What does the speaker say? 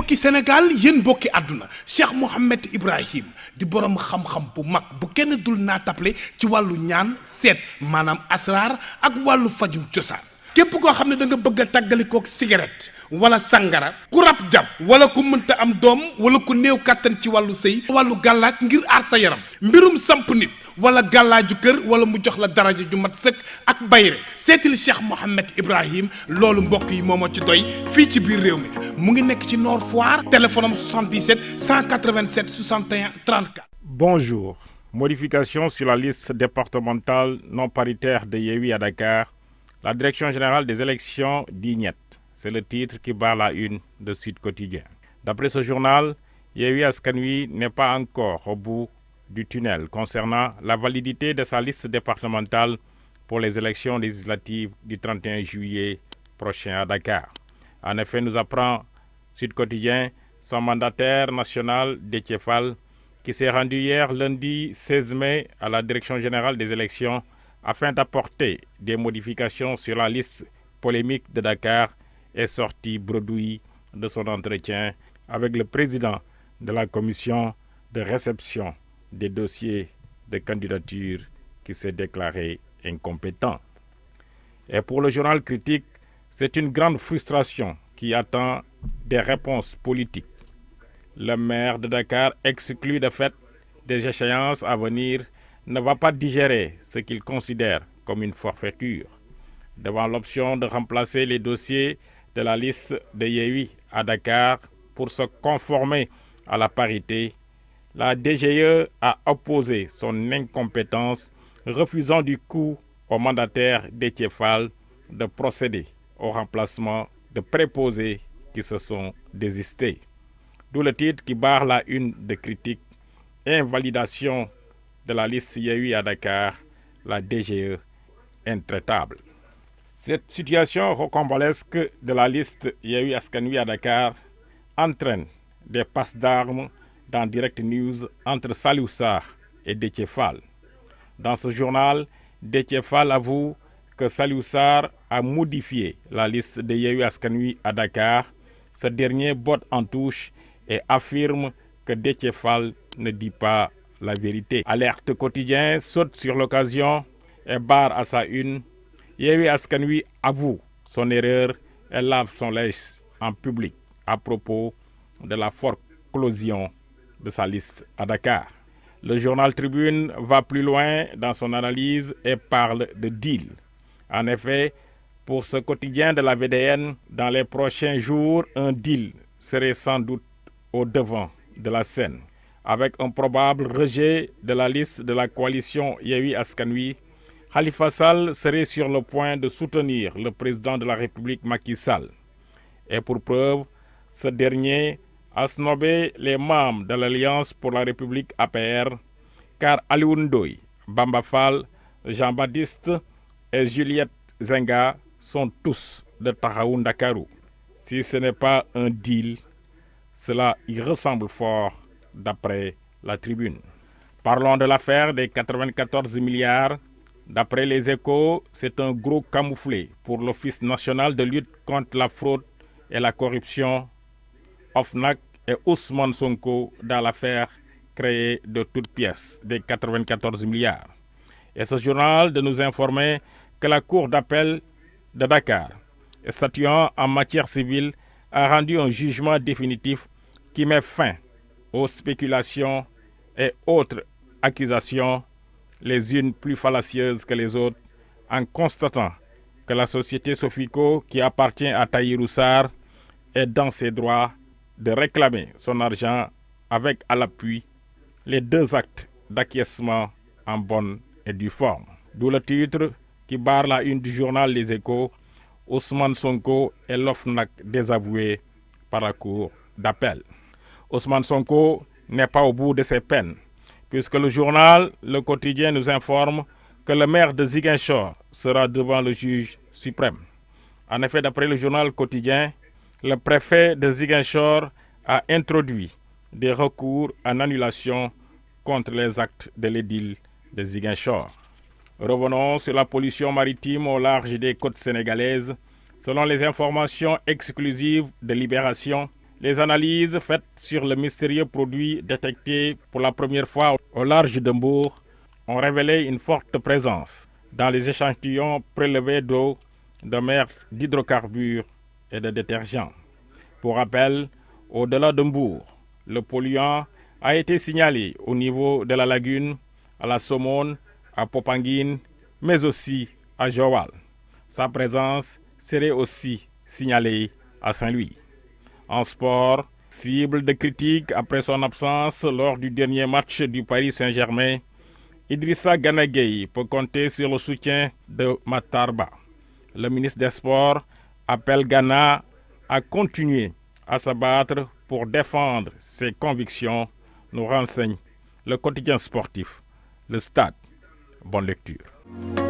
mbokki Sénégal yéen mbokki àdduna Cheikh Mouhamed Ibrahim di borom xam-xam bu mag bu kenn dul naa taple ci wàllu ñaan seet maanaam asraar ak wàllu fajum cosaan képp koo xam ne da nga bëgg a tàggalikook cigarette wala sangara ku rab jàpp wala ku mënta am doom wala ku néew kàttan ci wàllu sëy wàllu gàllaaj ngir aar sa yaram mbirum samp nit wala gàllaaju kër wala mu jox la daraja ju mat sëkk ak bayre seetil Cheikh Mouhamed Ibrahim loolu mbokk yi moomoo ci doy fii ci biir réew mi mu ngi nekk ci Nord Foire téléphone am 77 187 61 34. Bonjour. Modification sur la liste départementale non paritaire de Yewwi à Dakar. La Direction générale des élections dit niet. C'est le titre qui barre la une de Sud Quotidien. D'après ce journal, Yewwi Askan Wi n'est pas encore au bout du tunnel concernant la validité de sa liste départementale pour les élections législatives du 31 juillet prochain à Dakar. En effet, nous apprend Sud Quotidien, son mandataire national Déthié Fall, qui s'est rendu hier lundi 16 mai à la Direction générale des élections afin d'apporter des modifications sur la liste polémique de Dakar, est sorti bredouille de son entretien avec le président de la commission de réception des dossiers de candidature qui s'est déclaré incompétent. Et pour le journal Critique, c'est une grande frustration qui attend des réponses politiques. Le maire de Dakar, exclu de fait des échéances à venir, ne va pas digérer ce qu'il considère comme une forfaiture. Devant l'option de remplacer les dossiers de la liste de Yewwi à Dakar pour se conformer à la parité, la DGE a opposé son incompétence, refusant du coup au mandataire Déthié Fall de procéder au remplacement de préposés qui se sont désistés. D'où le titre qui barre la une de Critique, invalidation de la liste Yewwi à Dakar, la DGE intraitable. Cette situation rocambolesque de la liste Yewwi Askan Wi à Dakar entraîne des passes d'armes dans Direct News entre Saliou Sarr et Déthié Fall. Dans ce journal, Déthié Fall avoue que Saliou Sarr a modifié la liste de Yewwi Askan Wi à Dakar. Ce dernier botte en touche et affirme que Déthié Fall ne dit pas la vérité. Alerte Quotidien saute sur l'occasion et barre à sa une. Yewwi Askan Wi avoue son erreur et lave son linge en public à propos de la forclusion de sa liste à Dakar. Le journal Tribune va plus loin dans son analyse et parle de deal. En effet, pour ce quotidien de la VDN, dans les prochains jours, un deal serait sans doute au devant de la scène. Avec un probable rejet de la liste de la coalition Yewwi Askan Wi, Khalifa Sall serait sur le point de soutenir le président de la République Macky Sall. Et pour preuve, ce dernier a snobé les membres de l'Alliance pour la République APR, car Alioune Ndoye, Bamba Fall, Jean-Baptiste et Juliette Zenga sont tous de Taxawu Ndakaaru. Si ce n'est pas un deal, cela y ressemble fort d'après la Tribune. Parlons de l'affaire des 94 milliards. D'après les Échos, c'est un gros camouflet pour l'Office national de lutte contre la fraude et la corruption, OFNAC, et Ousmane Sonko dans l'affaire créée de toutes pièces des 94 milliards. Et ce journal de nous informer que la Cour d'appel de Dakar, statuant en matière civile, a rendu un jugement définitif qui met fin aux spéculations et autres accusations, les unes plus fallacieuses que les autres, en constatant que la société Sofico, qui appartient à Tahirou Sarr, est dans ses droits de réclamer son argent avec à l'appui les deux actes d'acquiescement en bonne et due forme. D'où le titre qui barre la une du journal Les Échos, Ousmane Sonko et l'OFNAC désavoué par la Cour d'appel. Ousmane Sonko n'est pas au bout de ses peines, puisque le journal Le Quotidien nous informe que le maire de Ziguinchor sera devant le juge suprême. En effet, d'après le journal Quotidien, le préfet de Ziguinchor a introduit des recours en annulation contre les actes de l'édile de Ziguinchor. Revenons sur la pollution maritime au large des côtes sénégalaises. Selon les informations exclusives de Libération, Les analyses faites sur le mystérieux produit détecté pour la première fois au large de Mbour ont révélé une forte présence dans les échantillons prélevés d'eau, de mer, d'hydrocarbures et de détergents. Pour rappel, au-delà de Mbour, le polluant a été signalé au niveau de la lagune, à la Somone, à Popenguine, mais aussi à Joal. Sa présence serait aussi signalée à Saint-Louis. En sport, cible de critiques après son absence lors du dernier match du Paris Saint-Germain, Idrissa Gana Gueye peut compter sur le soutien de Matar Ba. Le ministre des Sports appelle Gana à continuer à se battre pour défendre ses convictions, nous renseigne le quotidien sportif, le Stade. Bonne lecture.